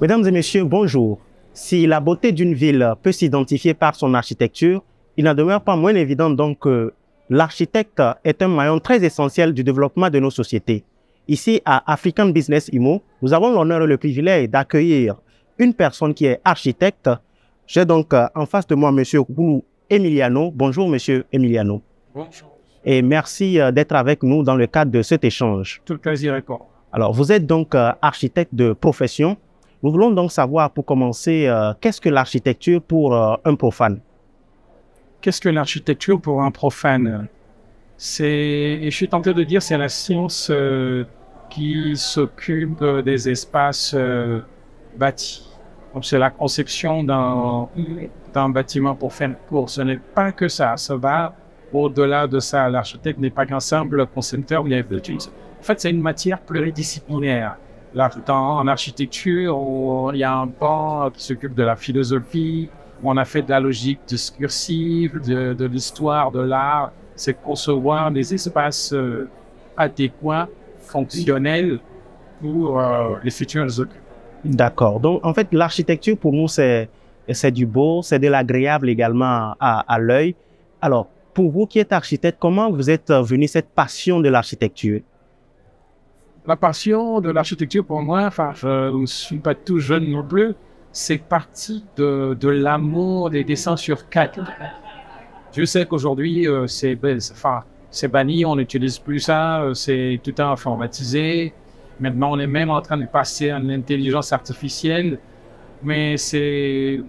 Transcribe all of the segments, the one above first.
Mesdames et messieurs, bonjour. Si la beauté d'une ville peut s'identifier par son architecture, il n'en demeure pas moins évident donc que l'architecte est un maillon très essentiel du développement de nos sociétés. Ici, à African Business Imo, nous avons l'honneur et le privilège d'accueillir une personne qui est architecte. J'ai donc en face de moi Monsieur Koulou Emiliano. Bonjour Monsieur Emiliano. Bonjour. Et merci d'être avec nous dans le cadre de cet échange. Tout le plaisir est pour moi. Alors, vous êtes donc architecte de profession. Nous voulons donc savoir, pour commencer, qu'est-ce que l'architecture pour un profane? Qu'est-ce que l'architecture pour un profane? Je suis tenté de dire, c'est la science qui s'occupe des espaces bâtis. Donc, c'est la conception d'un bâtiment pour faire court. Ce n'est pas que ça va au-delà de ça. L'architecte n'est pas qu'un simple concepteur. En fait, c'est une matière pluridisciplinaire. Là, en architecture, il y a un pan qui s'occupe de la philosophie, on a fait de la logique discursive, de l'histoire, de l'art. C'est concevoir des espaces adéquats, fonctionnels pour les futurs occupants. D'accord. Donc, en fait, l'architecture, pour nous, c'est du beau, c'est de l'agréable également à l'œil. Alors, pour vous qui êtes architecte, comment vous êtes venu cette passion de l'architecture? La passion de l'architecture, pour moi, je ne suis pas tout jeune non plus, c'est parti de l'amour des dessins sur cadre. Je sais qu'aujourd'hui, c'est banni, on n'utilise plus ça, c'est tout informatisé. Maintenant, on est même en train de passer à l'intelligence artificielle, mais c'est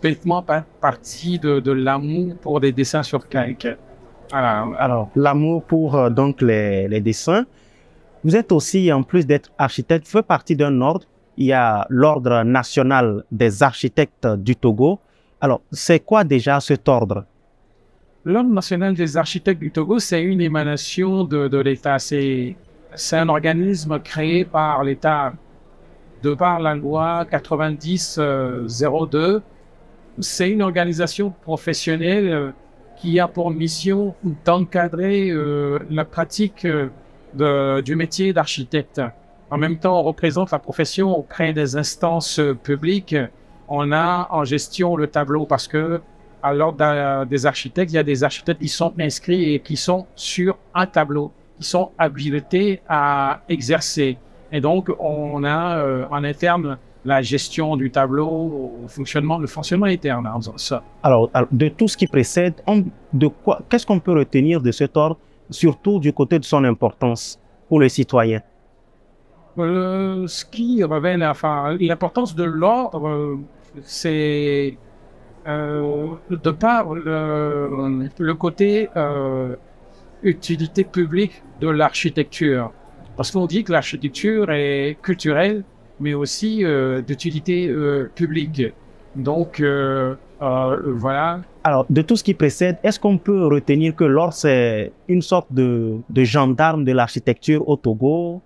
bêtement parti de l'amour pour des dessins sur calque. Voilà. Alors, l'amour pour donc les dessins. Vous êtes aussi, en plus d'être architecte, fait partie d'un ordre. Il y a l'Ordre national des architectes du Togo. Alors, c'est quoi déjà cet ordre? L'Ordre national des architectes du Togo, c'est une émanation de l'État. C'est un organisme créé par l'État de par la loi 90-02. C'est une organisation professionnelle qui a pour mission d'encadrer la pratique du métier d'architecte. En même temps, on représente la profession, on crée des instances publiques, on a en gestion le tableau parce que à l'ordre des architectes, il y a des architectes qui sont inscrits et qui sont sur un tableau, qui sont habilités à exercer. Et donc, on a en interne la gestion du tableau, le fonctionnement interne en faisant ça. Alors, de tout ce qui précède, qu'est-ce qu'on peut retenir de cet ordre, surtout du côté de son importance pour les citoyens? Ce qui revient, l'importance de l'ordre, c'est de par le côté utilité publique de l'architecture. Parce qu'on dit que l'architecture est culturelle, mais aussi d'utilité publique. Donc, voilà. Alors, de tout ce qui précède, est-ce qu'on peut retenir que l'ordre, c'est une sorte de gendarme de l'architecture au Togo?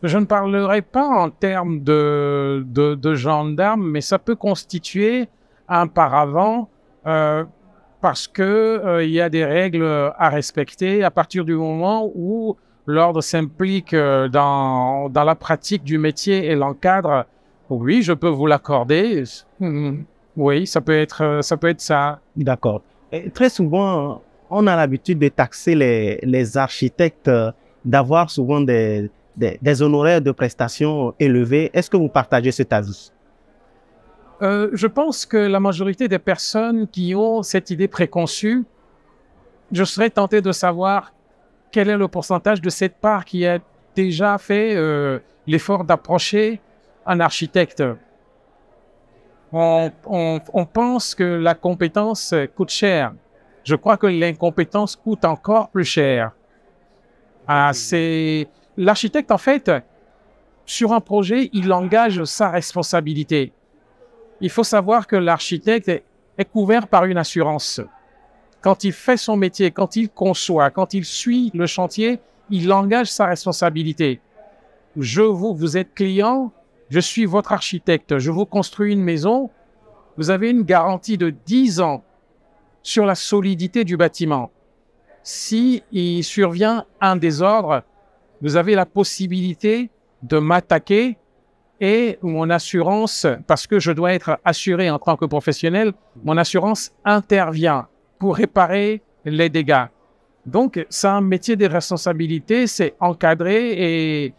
Je ne parlerai pas en termes de gendarme, mais ça peut constituer un paravent parce que il y a des règles à respecter à partir du moment où l'ordre s'implique dans la pratique du métier et l'encadre. Oui, je peux vous l'accorder. Oui, ça peut être ça. D'accord. Très souvent, on a l'habitude de taxer les architectes d'avoir souvent des honoraires de prestations élevés. Est-ce que vous partagez cet avis? Je pense que la majorité des personnes qui ont cette idée préconçue, je serais tenté de savoir quel est le pourcentage de cette part qui a déjà fait l'effort d'approcher un architecte. On pense que la compétence coûte cher. Je crois que l'incompétence coûte encore plus cher. L'architecte, en fait, sur un projet, il engage sa responsabilité. Il faut savoir que l'architecte est couvert par une assurance. Quand il fait son métier, quand il conçoit, quand il suit le chantier, il engage sa responsabilité. Vous êtes client, je suis votre architecte, je vous construis une maison, vous avez une garantie de 10 ans sur la solidité du bâtiment. Si il survient un désordre, vous avez la possibilité de m'attaquer et mon assurance, parce que je dois être assuré en tant que professionnel, mon assurance intervient pour réparer les dégâts. Donc, c'est un métier de responsabilité, c'est encadré et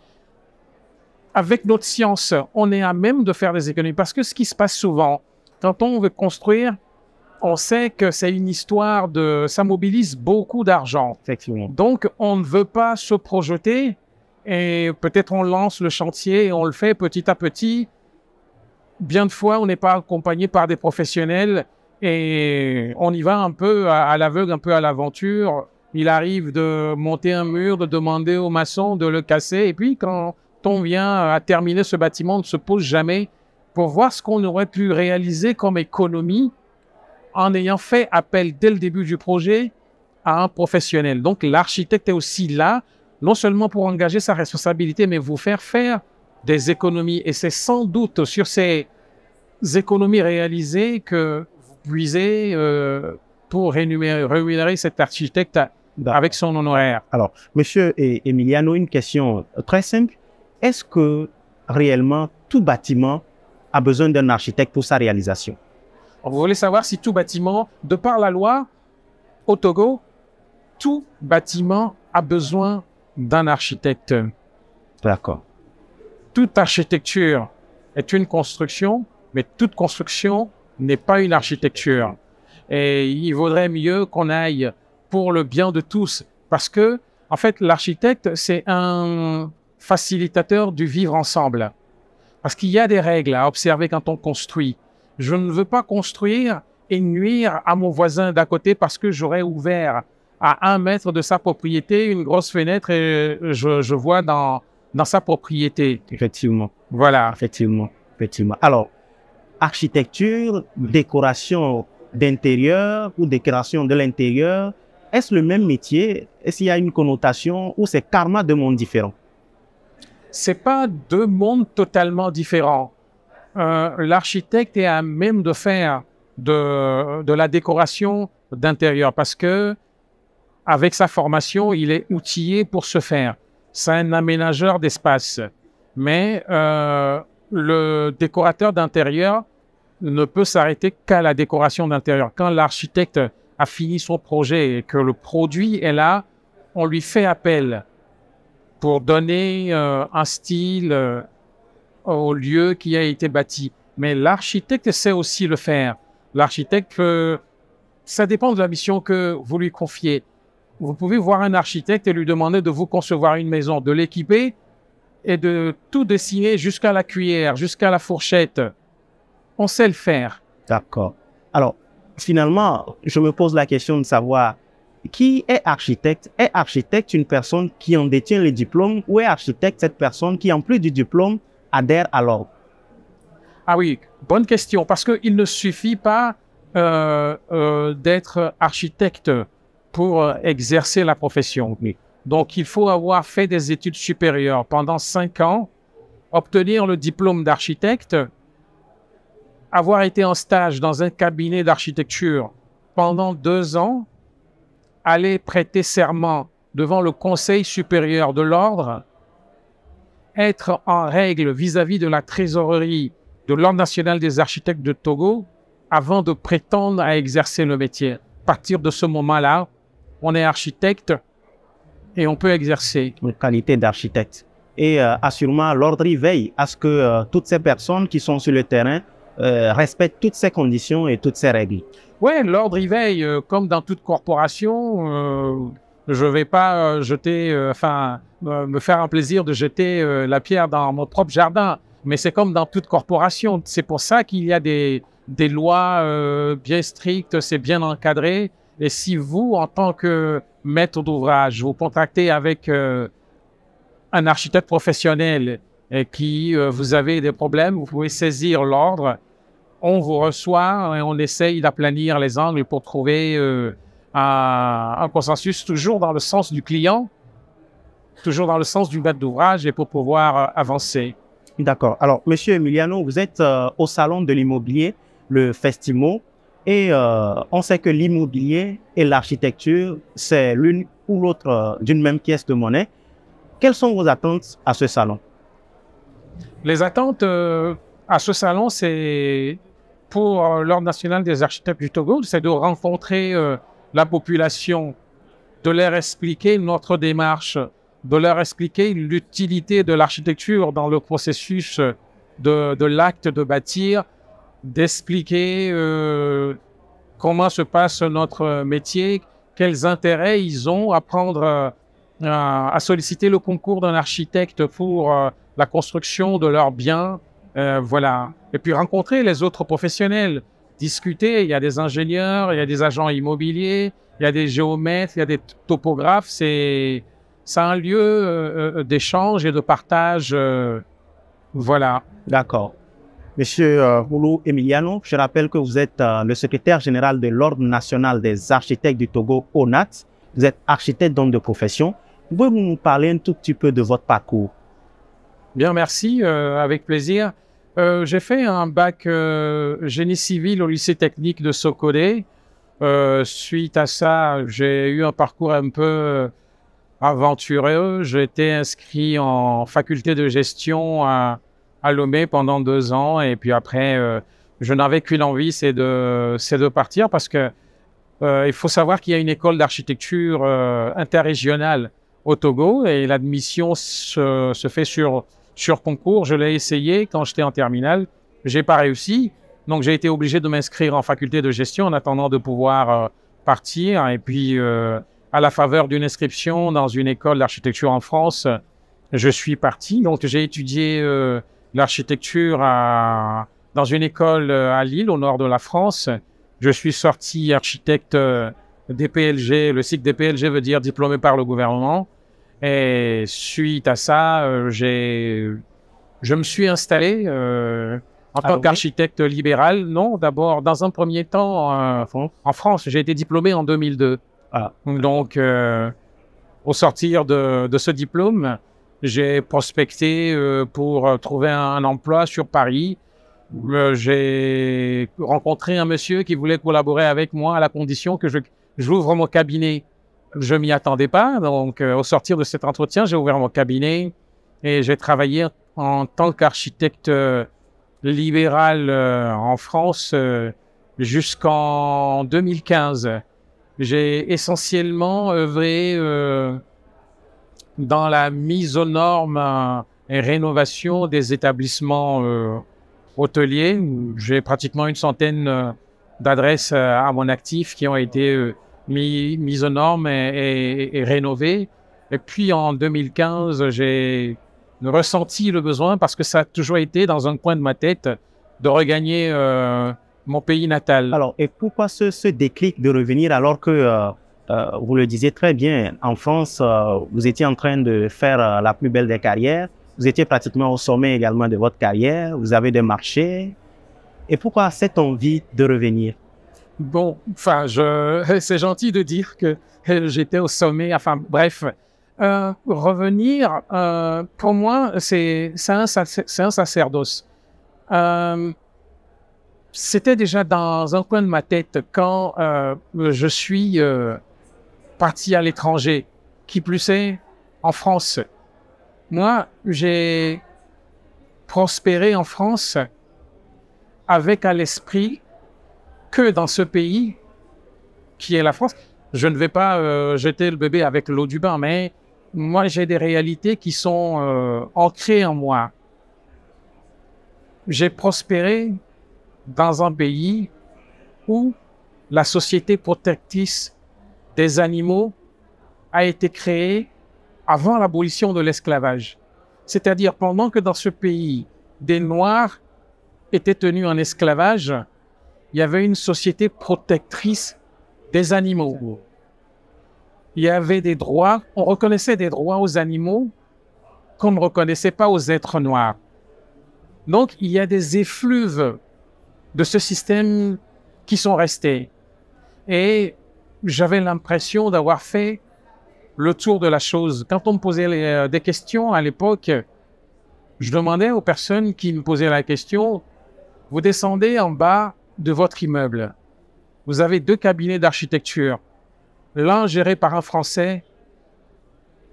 avec notre science, on est à même de faire des économies. Parce que ce qui se passe souvent, quand on veut construire, on sait que c'est une histoire de... ça mobilise beaucoup d'argent. Effectivement. Donc, on ne veut pas se projeter et peut-être on lance le chantier et on le fait petit à petit. Bien de fois, on n'est pas accompagné par des professionnels et on y va un peu à l'aveugle, un peu à l'aventure. Il arrive de monter un mur, de demander au maçon de le casser. Et puis, quand on vient à terminer ce bâtiment, on ne se pose jamais pour voir ce qu'on aurait pu réaliser comme économie en ayant fait appel dès le début du projet à un professionnel. Donc, l'architecte est aussi là, non seulement pour engager sa responsabilité, mais vous faire des économies. Et c'est sans doute sur ces économies réalisées que vous puisez pour rémunérer cet architecte avec son honoraire. Alors, monsieur Emiliano, une question très simple. Est-ce que réellement tout bâtiment a besoin d'un architecte pour sa réalisation? Vous voulez savoir si tout bâtiment, de par la loi, au Togo, tout bâtiment a besoin d'un architecte. D'accord. Toute architecture est une construction, mais toute construction n'est pas une architecture. Et il vaudrait mieux qu'on aille pour le bien de tous. Parce que, en fait, l'architecte, c'est un facilitateur du vivre ensemble. Parce qu'il y a des règles à observer quand on construit. Je ne veux pas construire et nuire à mon voisin d'à côté parce que j'aurais ouvert à 1 mètre de sa propriété une grosse fenêtre et je vois dans sa propriété. Effectivement. Voilà. Effectivement. Effectivement. Alors, architecture, décoration d'intérieur ou décoration de l'intérieur, est-ce le même métier? Est-ce qu'il y a une connotation ou c'est carrément deux mondes différents? C'est pas 2 mondes totalement différents. L'architecte est à même de faire de la décoration d'intérieur parce que avec sa formation, il est outillé pour ce faire. C'est un aménageur d'espace. Mais le décorateur d'intérieur ne peut s'arrêter qu'à la décoration d'intérieur. Quand l'architecte a fini son projet et que le produit est là, on lui fait appel pour donner un style au lieu qui a été bâti. Mais l'architecte sait aussi le faire. L'architecte, ça dépend de la mission que vous lui confiez. Vous pouvez voir un architecte et lui demander de vous concevoir une maison, de l'équiper et de tout dessiner jusqu'à la cuillère, jusqu'à la fourchette. On sait le faire. D'accord. Alors, finalement, je me pose la question de savoir qui est architecte? Est architecte une personne qui en détient le diplôme ou est architecte cette personne qui, en plus du diplôme, adhère à l'ordre? Ah oui, bonne question, parce qu'il ne suffit pas d'être architecte pour exercer la profession. Donc, il faut avoir fait des études supérieures pendant 5 ans, obtenir le diplôme d'architecte, avoir été en stage dans un cabinet d'architecture pendant 2 ans, aller prêter serment devant le Conseil supérieur de l'ordre, être en règle vis-à-vis de la trésorerie de l'Ordre national des architectes de Togo avant de prétendre à exercer le métier. À partir de ce moment-là, on est architecte et on peut exercer. Une qualité d'architecte. Et assurément, l'ordre y veille à ce que toutes ces personnes qui sont sur le terrain respectent toutes ces conditions et toutes ces règles. Oui, l'ordre y veille. Comme dans toute corporation, je ne vais pas me faire un plaisir de jeter la pierre dans mon propre jardin. Mais c'est comme dans toute corporation. C'est pour ça qu'il y a des lois bien strictes, c'est bien encadré. Et si vous, en tant que maître d'ouvrage, vous contractez avec un architecte professionnel et qui vous avez des problèmes, vous pouvez saisir l'ordre. On vous reçoit et on essaye d'aplanir les angles pour trouver un consensus toujours dans le sens du client, toujours dans le sens du maître d'ouvrage et pour pouvoir avancer. D'accord. Alors, Monsieur Emiliano, vous êtes au salon de l'immobilier, le Festimo, et on sait que l'immobilier et l'architecture, c'est l'une ou l'autre d'une même pièce de monnaie. Quelles sont vos attentes à ce salon? Les attentes à ce salon, c'est pour l'Ordre national des architectes du Togo, c'est de rencontrer la population, de leur expliquer notre démarche, de leur expliquer l'utilité de l'architecture dans le processus de l'acte de bâtir, d'expliquer comment se passe notre métier, quels intérêts ils ont à prendre, à solliciter le concours d'un architecte pour la construction de leurs biens, voilà. Et puis rencontrer les autres professionnels, discuter. Il y a des ingénieurs, il y a des agents immobiliers, il y a des géomètres, il y a des topographes. C'est un lieu d'échange et de partage, voilà. D'accord. Monsieur Oulu Emiliano, je rappelle que vous êtes le secrétaire général de l'Ordre national des architectes du Togo, ONAT. Vous êtes architecte donc de profession. Pouvez-vous nous parler un tout petit peu de votre parcours? Bien, merci, avec plaisir. J'ai fait un bac génie civil au lycée technique de Sokodé. Suite à ça, j'ai eu un parcours un peu aventureux. J'ai été inscrit en faculté de gestion à Lomé pendant 2 ans. Et puis après, je n'avais qu'une envie, c'est de partir parce que il faut savoir qu'il y a une école d'architecture interrégionale au Togo et l'admission se fait sur concours. Je l'ai essayé quand j'étais en terminale. J'ai pas réussi. Donc, j'ai été obligé de m'inscrire en faculté de gestion en attendant de pouvoir partir. Et puis, à la faveur d'une inscription dans une école d'architecture en France, je suis parti. Donc, j'ai étudié l'architecture dans une école à Lille, au nord de la France. Je suis sorti architecte DPLG. Le cycle DPLG veut dire diplômé par le gouvernement. Et suite à ça, je me suis installé en tant qu'architecte libéral. Non, d'abord, dans un premier temps, en France, j'ai été diplômé en 2002. Ah. Donc, au sortir de ce diplôme, j'ai prospecté pour trouver un emploi sur Paris. J'ai rencontré un monsieur qui voulait collaborer avec moi à la condition que j'ouvre mon cabinet. Je m'y attendais pas. Donc, au sortir de cet entretien, j'ai ouvert mon cabinet et j'ai travaillé en tant qu'architecte libéral en France jusqu'en 2015. J'ai essentiellement œuvré dans la mise aux normes et rénovation des établissements hôteliers. J'ai pratiquement une centaine d'adresses à mon actif qui ont été mises aux normes et rénovées. Et puis en 2015, j'ai ressenti le besoin, parce que ça a toujours été dans un coin de ma tête, de regagner mon pays natal. Alors, et pourquoi ce déclic de revenir alors que, vous le disiez très bien, en France, vous étiez en train de faire la plus belle des carrières, vous étiez pratiquement au sommet également de votre carrière, vous avez des marchés. Et pourquoi cette envie de revenir? Bon, enfin, c'est gentil de dire que j'étais au sommet, enfin, bref. Revenir, pour moi, c'est un sacerdoce. C'était déjà dans un coin de ma tête quand je suis parti à l'étranger, qui plus est en France. Moi, j'ai prospéré en France avec à l'esprit que dans ce pays qui est la France, je ne vais pas jeter le bébé avec l'eau du bain, mais moi, j'ai des réalités qui sont ancrées en moi. J'ai prospéré dans un pays où la société protectrice des animaux a été créée avant l'abolition de l'esclavage. C'est-à-dire, pendant que dans ce pays, des Noirs étaient tenus en esclavage, il y avait une société protectrice des animaux. Il y avait des droits, on reconnaissait des droits aux animaux qu'on ne reconnaissait pas aux êtres noirs. Donc, il y a des effluves de ce système qui sont restés. Et j'avais l'impression d'avoir fait le tour de la chose. Quand on me posait des questions à l'époque, je demandais aux personnes qui me posaient la question, vous descendez en bas de votre immeuble. Vous avez 2 cabinets d'architecture. L'un géré par un Français,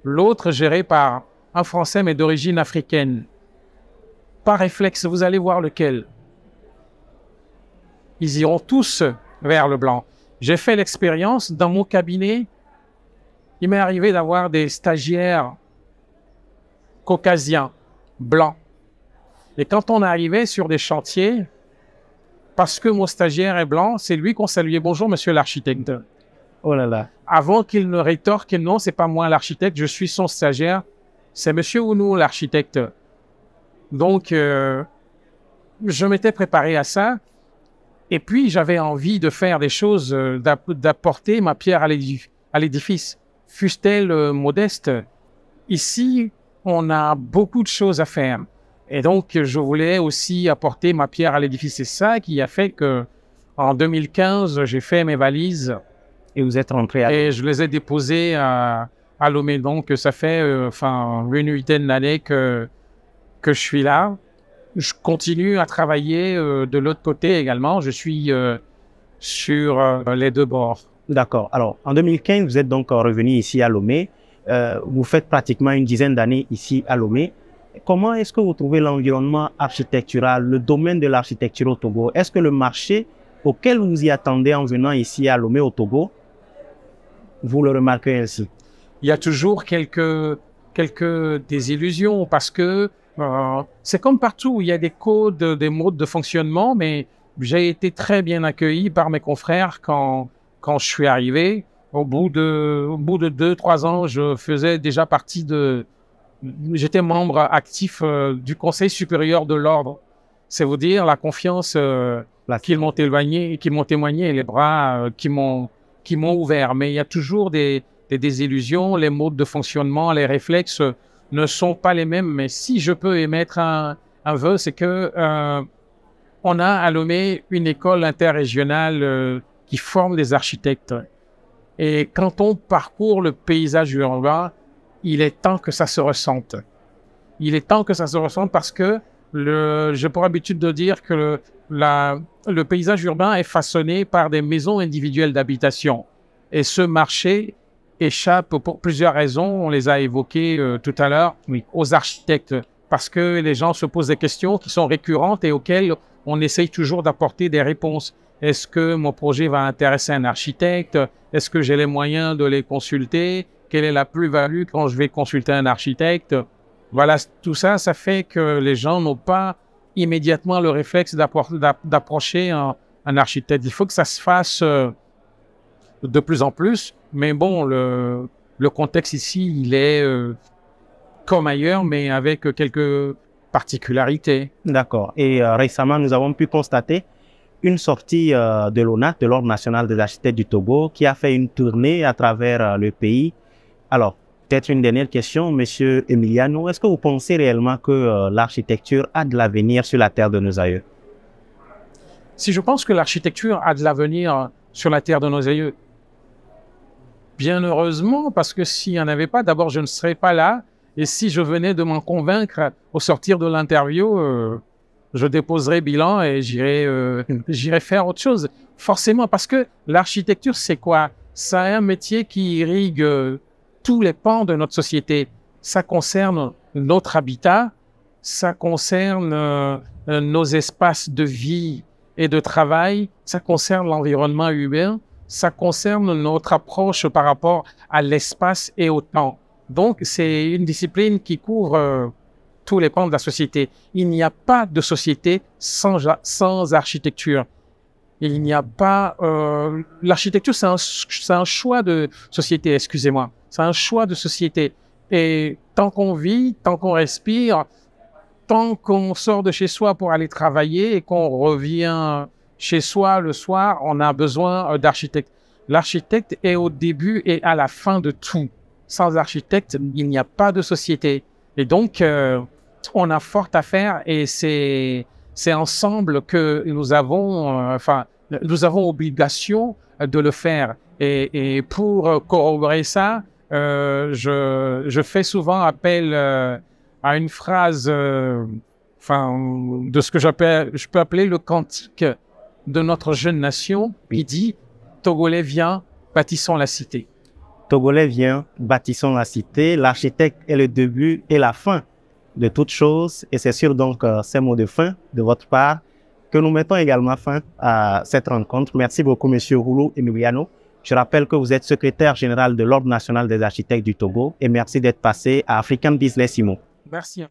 l'autre géré par un Français mais d'origine africaine. par réflexe, vous allez voir lequel. Ils iront tous vers le blanc. J'ai fait l'expérience dans mon cabinet. Il m'est arrivé d'avoir des stagiaires caucasiens, blancs. Et quand on arrivait sur des chantiers, parce que mon stagiaire est blanc, c'est lui qu'on saluait. Bonjour, monsieur l'architecte. Oh là là. Avant qu'il ne rétorque, non, c'est pas moi l'architecte, je suis son stagiaire. C'est monsieur Ounou l'architecte. Donc, je m'étais préparé à ça. Et puis, j'avais envie de faire des choses, d'apporter ma pierre à l'édifice. Fût-elle modeste. Ici, on a beaucoup de choses à faire. Et donc, je voulais aussi apporter ma pierre à l'édifice. C'est ça qui a fait que, en 2015, j'ai fait mes valises. Et vous êtes rentré à... Et je les ai déposées à Lomé. Donc, ça fait une huitaine d'années que je suis là. Je continue à travailler de l'autre côté également. Je suis sur les deux bords. D'accord. Alors, en 2015, vous êtes donc revenu ici à Lomé. Vous faites pratiquement une dizaine d'années ici à Lomé. Comment est-ce que vous trouvez l'environnement architectural, le domaine de l'architecture au Togo? Est-ce que le marché auquel vous y attendez en venant ici à Lomé au Togo, vous le remarquez ainsi? Il y a toujours quelques désillusions parce que c'est comme partout, il y a des codes, des modes de fonctionnement, mais j'ai été très bien accueilli par mes confrères quand je suis arrivé. Au bout de 2-3 ans, je faisais déjà partie j'étais membre actif du Conseil supérieur de l'ordre. C'est vous dire la confiance qu'ils m'ont témoigné et les bras qui m'ont ouvert. Mais il y a toujours des désillusions, les modes de fonctionnement, les réflexes ne sont pas les mêmes. Mais si je peux émettre un vœu, c'est que on a à Lomé une école interrégionale qui forme des architectes. Et quand on parcourt le paysage urbain, il est temps que ça se ressente. Il est temps que ça se ressente parce que j'ai pour habitude de dire que le paysage urbain est façonné par des maisons individuelles d'habitation. Et ce marché échappe pour plusieurs raisons. On les a évoquées tout à l'heure, aux architectes. Parce que les gens se posent des questions qui sont récurrentes et auxquelles on essaye toujours d'apporter des réponses. Est-ce que mon projet va intéresser un architecte? Est-ce que j'ai les moyens de les consulter? Quelle est la plus-value quand je vais consulter un architecte? Voilà, tout ça, ça fait que les gens n'ont pas immédiatement le réflexe d'approcher un architecte. Il faut que ça se fasse de plus en plus. Mais bon, le contexte ici, il est comme ailleurs, mais avec quelques particularités. D'accord. Et récemment, nous avons pu constater une sortie de l'ONAT, de l'Ordre national des architectes du Togo, qui a fait une tournée à travers le pays. Alors, peut-être une dernière question, Monsieur Emiliano. Est-ce que vous pensez réellement que l'architecture a de l'avenir sur la terre de nos aïeux? Si je pense que l'architecture a de l'avenir sur la terre de nos aïeux, bien heureusement, parce que s'il n'y en avait pas, d'abord, je ne serais pas là. Et si je venais de m'en convaincre au sortir de l'interview, je déposerai bilan et j'irai faire autre chose. Forcément, parce que l'architecture, c'est quoi? C'est un métier qui irrigue tous les pans de notre société. Ça concerne notre habitat, ça concerne nos espaces de vie et de travail, ça concerne l'environnement urbain, ça concerne notre approche par rapport à l'espace et au temps. Donc, c'est une discipline qui couvre tous les pans de la société. Il n'y a pas de société sans architecture. Il n'y a pas... l'architecture, c'est un choix de société, excusez-moi. C'est un choix de société. Et tant qu'on vit, tant qu'on respire, tant qu'on sort de chez soi pour aller travailler et qu'on revient chez soi le soir, on a besoin d'architecte. L'architecte est au début et à la fin de tout. Sans architecte, il n'y a pas de société. Et donc, on a fort à faire et c'est ensemble que nous avons obligation de le faire. Et pour corroborer ça, je fais souvent appel à une phrase, de ce que je peux appeler le cantique de notre jeune nation. Il dit « Togolais, viens, bâtissons la cité ». Togolais, viens, bâtissons la cité. L'architecte est le début et la fin de toutes choses. Et c'est sur donc ces mots de fin de votre part que nous mettons également fin à cette rencontre. Merci beaucoup, Monsieur Roulou Emiliano. Je rappelle que vous êtes secrétaire général de l'Ordre national des architectes du Togo et merci d'être passé à African Business Imo. Merci.